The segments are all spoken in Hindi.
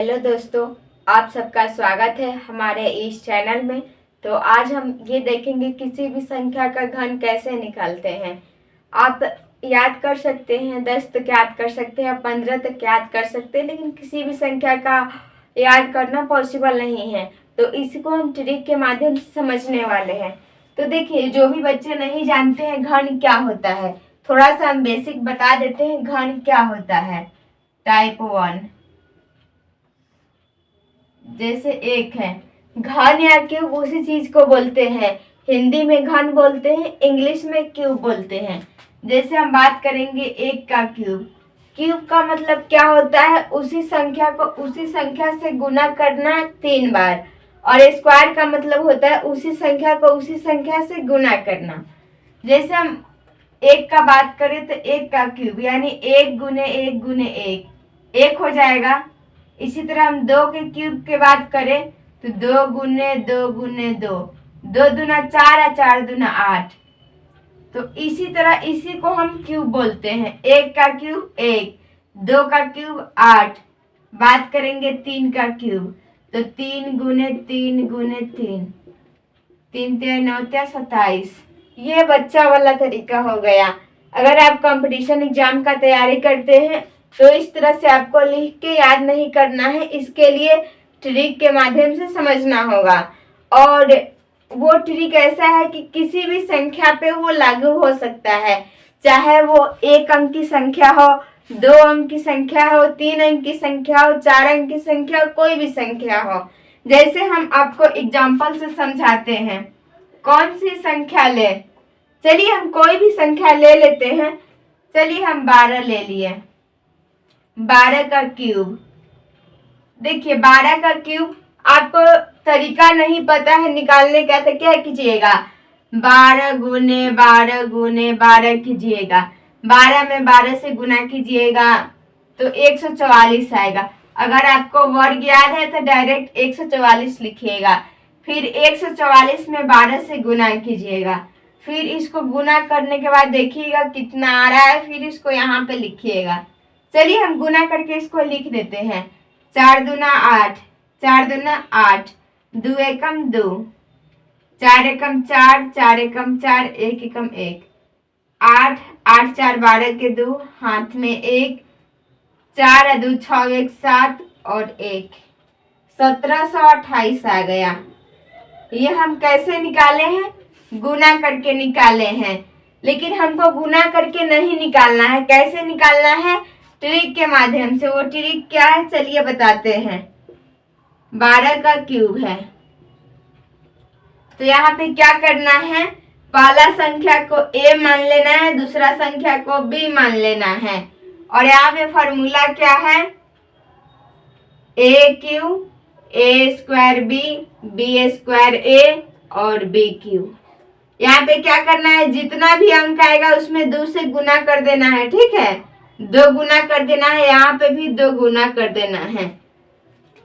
हेलो दोस्तों, आप सबका स्वागत है हमारे इस चैनल में। तो आज हम ये देखेंगे किसी भी संख्या का घन कैसे निकालते हैं। आप याद कर सकते हैं, 10 तक याद कर सकते हैं, 15 तक याद कर सकते हैं, लेकिन किसी भी संख्या का याद करना पॉसिबल नहीं है। तो इसको हम ट्रिक के माध्यम से समझने वाले हैं। तो देखिए, जो भी बच्चे नहीं जानते हैं घन क्या होता है, थोड़ा सा हम बेसिक बता देते हैं। घन क्या होता है? टाइप 1 जैसे एक है, घन या क्यूब उसी चीज को बोलते हैं। हिंदी में घन बोलते हैं, इंग्लिश में क्यूब बोलते हैं। जैसे हम बात करेंगे एक का क्यूब। क्यूब का मतलब क्या होता है? उसी संख्या को उसी संख्या से गुना करना 3 बार। और स्क्वायर का मतलब होता है उसी संख्या को उसी संख्या से गुना करना। जैसे हम एक का बात करें तो एक का क्यूब यानी 1 गुने 1 गुने 1 हो जाएगा। इसी तरह हम 2 के क्यूब की बात करें तो 2 गुने 2 गुने 2, 2 दूना 4 और 4 दूना 8। तो इसी तरह इसी को हम क्यूब बोलते हैं। 1 का क्यूब 1, 2 का क्यूब 8। बात करेंगे 3 का क्यूब तो 3 गुने 3 गुने 3, 3 3 9 27। ये बच्चा वाला तरीका हो गया। अगर आप कंपटीशन एग्जाम का तैयारी करते हैं तो इस तरह से आपको लिख के याद नहीं करना है, इसके लिए ट्रिक के माध्यम से समझना होगा। और वो ट्रिक ऐसा है कि किसी भी संख्या पे वो लागू हो सकता है, चाहे वो 1 अंक की संख्या हो, 2 अंक की संख्या हो, 3 अंक की संख्या हो, 4 अंक की संख्या हो, कोई भी संख्या हो। जैसे हम आपको एग्जाम्पल से समझाते हैं। कौन सी संख्या ले? चलिए हम कोई भी संख्या ले लेते हैं। चलिए हम 12 ले लिए। 12 का क्यूब। देखिए 12 का क्यूब आपको तरीका नहीं पता है निकालने का तो क्या कीजिएगा, 12 गुने 12 गुने 12 कीजिएगा। 12 में 12 से गुना कीजिएगा तो 144 आएगा। अगर आपको वर्ग याद है तो डायरेक्ट 144 लिखिएगा। फिर 144 में 12 से गुना कीजिएगा। फिर इसको गुना करने के बाद देखिएगा कितना आ रहा है, फिर इसको यहाँ पे लिखिएगा। चलिए हम गुना करके इसको लिख देते हैं। 4 दूना 8, 4 दूना 8, 2 एकम 2, 4 एकम 4, 4 एकम 4, 1 एकम 1, 8, 8 4 12 के 2, हाथ में 1, 4 2 6 1 7 और 1, 1728 आ गया। ये हम कैसे निकाले हैं? गुना करके निकाले हैं। लेकिन हमको गुना करके नहीं निकालना है, कैसे निकालना है? ट्रिक के माध्यम से। वो ट्रिक क्या है चलिए बताते हैं। 12 का क्यूब है तो यहाँ पे क्या करना है, पहला संख्या को a मान लेना है, दूसरा संख्या को b मान लेना है। और यहाँ पे फॉर्मूला क्या है, a cube a square b, b square a और b क्यूब। यहाँ पे क्या करना है, जितना भी अंक आएगा उसमें 2 से गुना कर देना है, ठीक है। 2 गुना कर देना है, यहाँ पे भी 2 गुना कर देना है।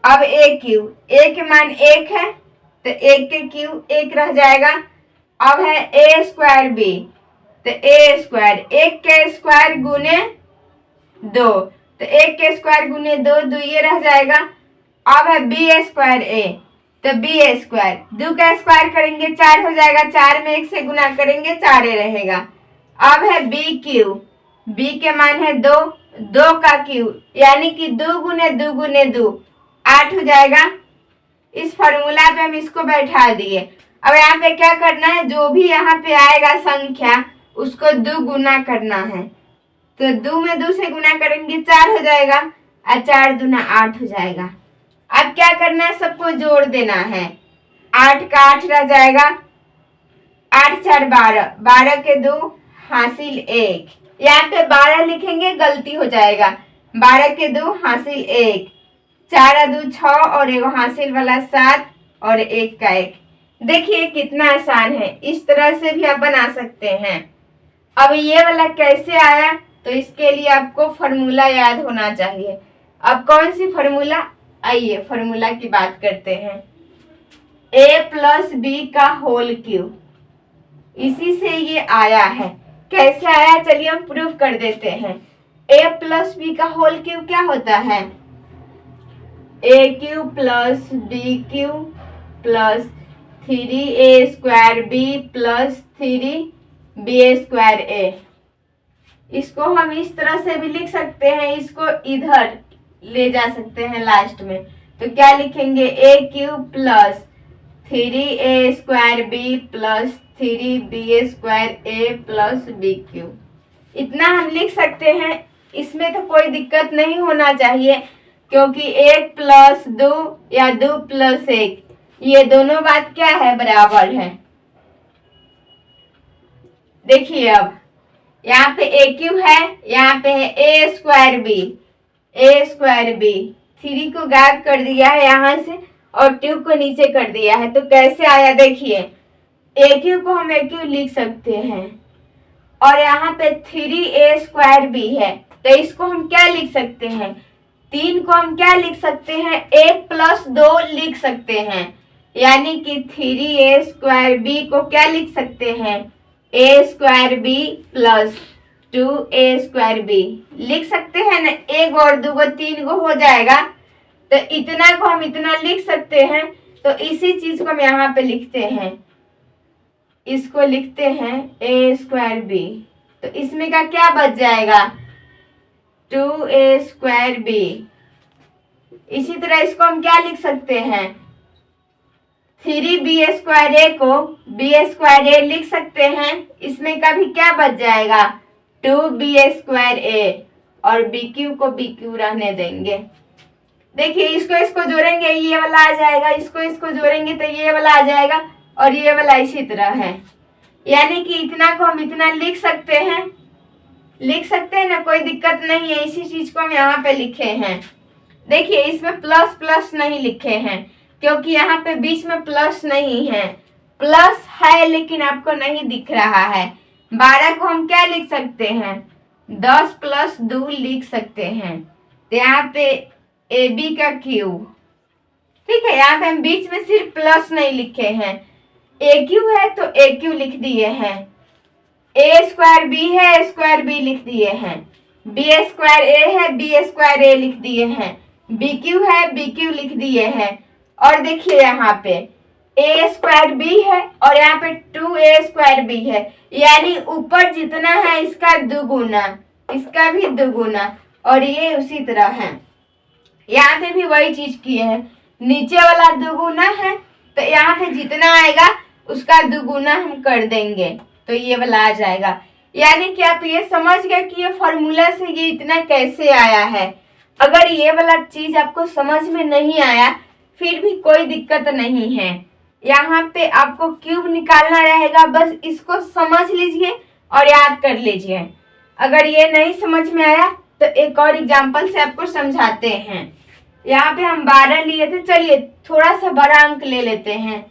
अब a क्यूब, a के मान 1 है तो 1 के क्यूब 1 रह जाएगा। अब है a स्क्वायर b तो a स्क्वायर, 1 के स्क्वायर गुने 2 तो 1 के स्क्वायर गुने 2, 2 ये रह जाएगा। अब है b स्क्वायर a तो b स्क्वायर, 2 का स्क्वायर करेंगे 4 हो जाएगा, 4 में 1 से गुना करेंगे 4 रहेगा। अब है b क्यूब, b के मान है 2, 2 का क्यूब यानी कि 2 गुने 2 गुने 2 8 हो जाएगा। इस फॉर्मूला पे हम इसको बैठा दिए। अब यहाँ पे क्या करना है, जो भी यहाँ पे आएगा संख्या उसको 2 गुना करना है। तो 2 में 2 से गुना करेंगे 4 हो जाएगा और 4 दूना 8 हो जाएगा। अब क्या करना है, सबको जोड़ देना है। 8 का 8 रह जाएगा, 8 4 12, 12 के 2 हासिल 1। यहाँ पे 12 लिखेंगे गलती हो जाएगा, 12 के 2 हासिल 1, 4 2 6 और 1 हासिल वाला 7 और 1 का 1। देखिए कितना आसान है, इस तरह से भी आप बना सकते हैं। अब ये वाला कैसे आया, तो इसके लिए आपको फॉर्मूला याद होना चाहिए। अब कौन सी फॉर्मूला, आइए फॉर्मूला की बात करते हैं। a प्लस बी का होल क्यूब, इसी से ये आया है। कैसे आया चलिए हम प्रूफ कर देते हैं। a प्लस बी का होल क्यूब क्या होता है, A cube plus B cube plus 3a² b plus 3ba² a। इसको हम इस तरह से भी लिख सकते हैं, इसको इधर ले जा सकते हैं लास्ट में। तो क्या लिखेंगे, A cube plus 3a² b plus 3ba² a plus B cube. इतना हम लिख सकते हैं, इसमें तो कोई दिक्कत नहीं होना चाहिए, क्योंकि 1 प्लस 2 या 2 प्लस 1 ये दोनों बात क्या है, बराबर है। देखिए अब यहाँ पे ए क्यू है, यहाँ पे है a² b 3 को गायब कर दिया है यहाँ से और 2 को नीचे कर दिया है। तो कैसे आया, देखिए ए क्यू को हम ए क्यू लिख सकते हैं और यहाँ पे 3a² b है, तो इसको हम क्या लिख सकते हैं, 3 को हम क्या लिख सकते हैं, 1 प्लस 2 लिख सकते हैं। यानी कि 3a² b को क्या लिख सकते हैं, a² b plus 2a² b लिख सकते हैं ना। 1 और 2 को 3 को हो जाएगा, तो इतना को हम इतना लिख सकते हैं। तो इसी चीज को हम यहाँ पे लिखते हैं, इसको लिखते हैं a² b। तो इसमें का क्या बच जाएगा, 2a² b। इसी तरह इसको हम क्या लिख सकते हैं, 3ba² a को b² a लिख सकते हैं। इसमें का भी क्या बच जाएगा, 2ba² a और bq को bq रहने देंगे। देखिए इसको जोड़ेंगे ये वाला आ जाएगा, इसको जोड़ेंगे तो ये वाला आ जाएगा और ये वाला इसी तरह है। यानी कि इतना को हम इतना लिख सकते हैं ना, कोई दिक्कत नहीं है। इसी चीज को हम यहाँ पे लिखे हैं। देखिए इसमें प्लस प्लस नहीं लिखे हैं, क्योंकि यहाँ पे बीच में प्लस नहीं है, प्लस है लेकिन आपको नहीं दिख रहा है। 12 को हम क्या लिख सकते हैं, 10 प्लस 2 लिख सकते हैं। तो यहाँ पे ए बी का क्यूब, ठीक है। यहाँ पे हम बीच में सिर्फ प्लस नहीं लिखे हैं, ए क्यू है तो ए क्यू लिख दिए हैं, a² b है a² b लिख दिए हैं, b² a है b² a लिख दिए हैं, bq है bq लिख दिए हैं। और देखिए यहाँ पे a² b है और यहाँ पे 2a² b है, यानी ऊपर जितना है इसका दुगुना, इसका भी दुगुना, और ये उसी तरह है। यहाँ पे भी वही चीज किए हैं, नीचे वाला दुगुना है तो यहाँ पे जितना आएगा उसका दुगुना हम कर देंगे तो ये वाला आ जाएगा। यानी कि आप ये समझ गए कि ये फॉर्मूला से ये इतना कैसे आया है। अगर ये वाला चीज आपको समझ में नहीं आया फिर भी कोई दिक्कत नहीं है, यहाँ पे आपको क्यूब निकालना रहेगा, बस इसको समझ लीजिए और याद कर लीजिए। अगर ये नहीं समझ में आया तो एक और एग्जाम्पल से आपको समझाते हैं। यहाँ पे हम 12 लिए थे, चलिए थोड़ा सा बड़ा अंक ले लेते हैं।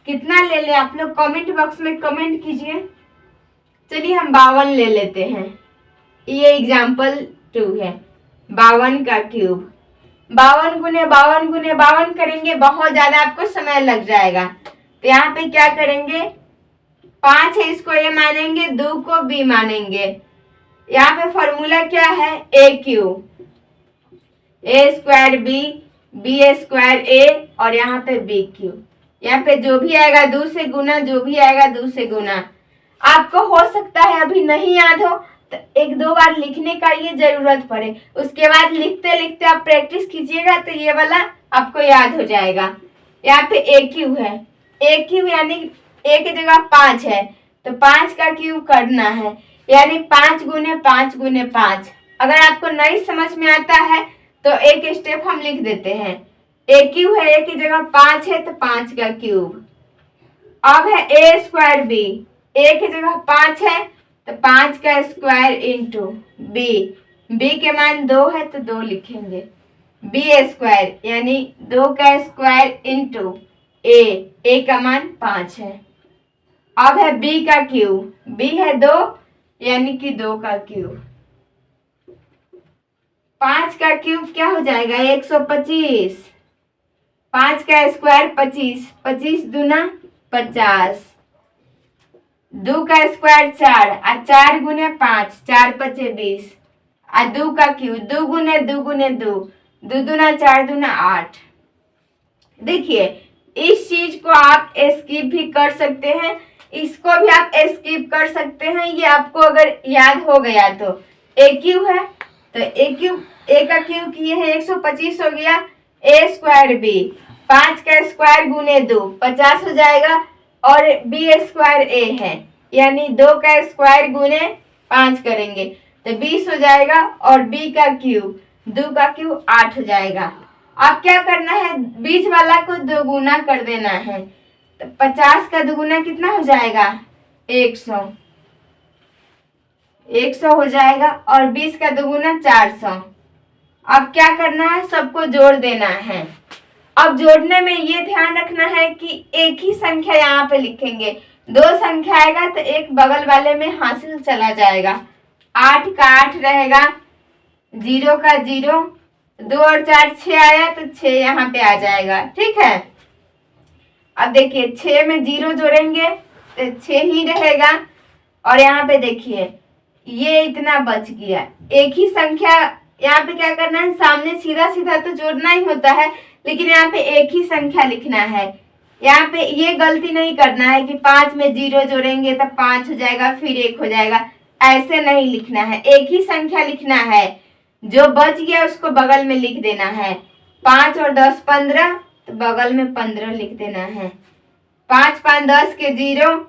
कितना ले लें आप लोग कमेंट बॉक्स में कमेंट कीजिए। चलिए हम 52 ले लेते हैं। ये एग्जाम्पल 2 है। 52 का क्यूब, 52 गुने 52 गुने 52 करेंगे, बहुत ज्यादा आपको समय लग जाएगा। तो यहाँ पे क्या करेंगे, 5 है इसको ए मानेंगे, 2 को बी मानेंगे। यहाँ पे फॉर्मूला क्या है, A cube a² b b² a और यहाँ पे bq। यहाँ पे जो भी आएगा 2 से गुना, जो भी आएगा 2 से गुना। आपको हो सकता है अभी नहीं याद हो तो 1-2 बार लिखने का ये जरूरत पड़े, उसके बाद लिखते लिखते आप प्रैक्टिस कीजिएगा तो ये वाला आपको याद हो जाएगा। यहाँ पे ए क्यू है, ए क्यू यानी ए की जगह 5 है तो 5 का क्यूब करना है, यानी 5 गुने 5 गुने 5। अगर आपको नहीं समझ में आता है तो एक स्टेप हम लिख देते हैं। ए क्यू है, ए की जगह 5 है तो 5 का क्यूब। अब है a² b, ए की जगह 5 है तो 5 का स्क्वायर इंटू b, b के मान 2 है तो 2 लिखेंगे, b² यानी 2 का स्क्वायर इंटू a का मान 5 है। अब है b का क्यूब, b है 2 यानी कि 2 का क्यूब। 5 का क्यूब क्या हो जाएगा, 125। 5 का स्क्वायर 25, 25 दूना 50। 2 का स्क्वायर 4 और 4 गुने 5, 4 5 20 और 2 का क्यूब, 2 गुने 2 गुने 2, 2 दूना 4 दूना 8। देखिए इस चीज को आप स्किप भी कर सकते हैं, इसको भी आप स्किप कर सकते हैं। ये आपको अगर याद हो गया तो ए क्यू है, तो ए क्यू, ए का क्यू किए हैं 125 हो गया, ए स्क्वायर बी, 5 का स्क्वायर गुने 2 50 हो जाएगा, और बी स्क्वायर ए है, यानी 2 का स्क्वायर गुने 5 करेंगे तो 20 हो जाएगा, और बी का क्यूब, 2 का क्यूब 8 हो जाएगा। अब क्या करना है, बीच वाला को दोगुना कर देना है, तो 50 का दोगुना कितना हो जाएगा 100, 100 हो जाएगा, और 20 का दोगुना 400। अब क्या करना है, सबको जोड़ देना है। अब जोड़ने में ये ध्यान रखना है कि एक ही संख्या यहाँ पे लिखेंगे, 2 संख्या आएगा तो एक बगल वाले में हासिल चला जाएगा। 8 का 8 रहेगा, 0 का 0, 2 और 4 6 आया तो 6 यहाँ पे आ जाएगा, ठीक है। अब देखिए 6 में 0 जोड़ेंगे तो 6 ही रहेगा, और यहाँ पे देखिए ये इतना बच गया। एक ही संख्या यहाँ पे क्या करना है, सामने सीधा सीधा तो जोड़ना ही होता है, लेकिन यहाँ पे एक ही संख्या लिखना है। यहाँ पे ये गलती नहीं करना है कि 5 में 0 जोड़ेंगे तो 5 हो जाएगा फिर 1 हो जाएगा, ऐसे नहीं लिखना है, एक ही संख्या लिखना है। जो बच गया उसको बगल में लिख देना है। 5 और 10 15, तो बगल में 15 लिख देना है। 5 5 10 के 0,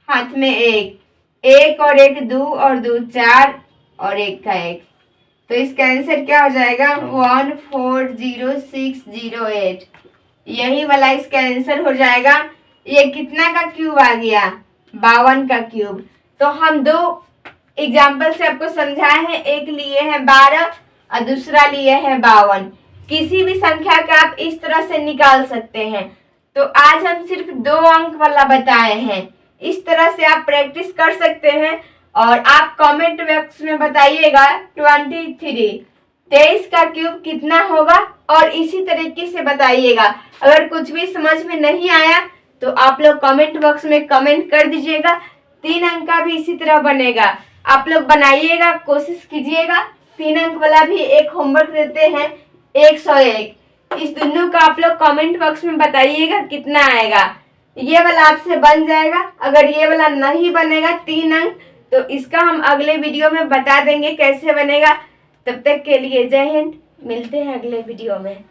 हाथ में 1, 1 और 1 2 और 2 4, और 1 का 1, तो इसका आंसर क्या हो जाएगा 1400608। यही वाला इसका आंसर हो जाएगा। ये कितना का क्यूब आ गया, 52 का क्यूब। तो हम 2 एग्जाम्पल से आपको समझाए हैं, एक लिए हैं 12 और दूसरा लिए हैं 52। किसी भी संख्या का आप इस तरह से निकाल सकते हैं। तो आज हम सिर्फ 2 अंक वाला बताए हैं, इस तरह से आप प्रैक्टिस कर सकते हैं। और आप कमेंट बॉक्स में बताइएगा 23 का क्यूब कितना होगा, और इसी तरीके से बताइएगा। अगर कुछ भी समझ में नहीं आया तो आप लोग कमेंट बॉक्स में कमेंट कर दीजिएगा। 3 अंक का भी इसी तरह बनेगा, आप लोग बनाइएगा, कोशिश कीजिएगा। 3 अंक वाला भी एक होमवर्क देते हैं 101, इस दोनों का आप लोग कमेंट बॉक्स में बताइएगा कितना आएगा। ये वाला आपसे बन जाएगा। अगर ये वाला नहीं बनेगा 3 अंक, तो इसका हम अगले वीडियो में बता देंगे कैसे बनेगा। तब तक के लिए जय हिंद, मिलते हैं अगले वीडियो में।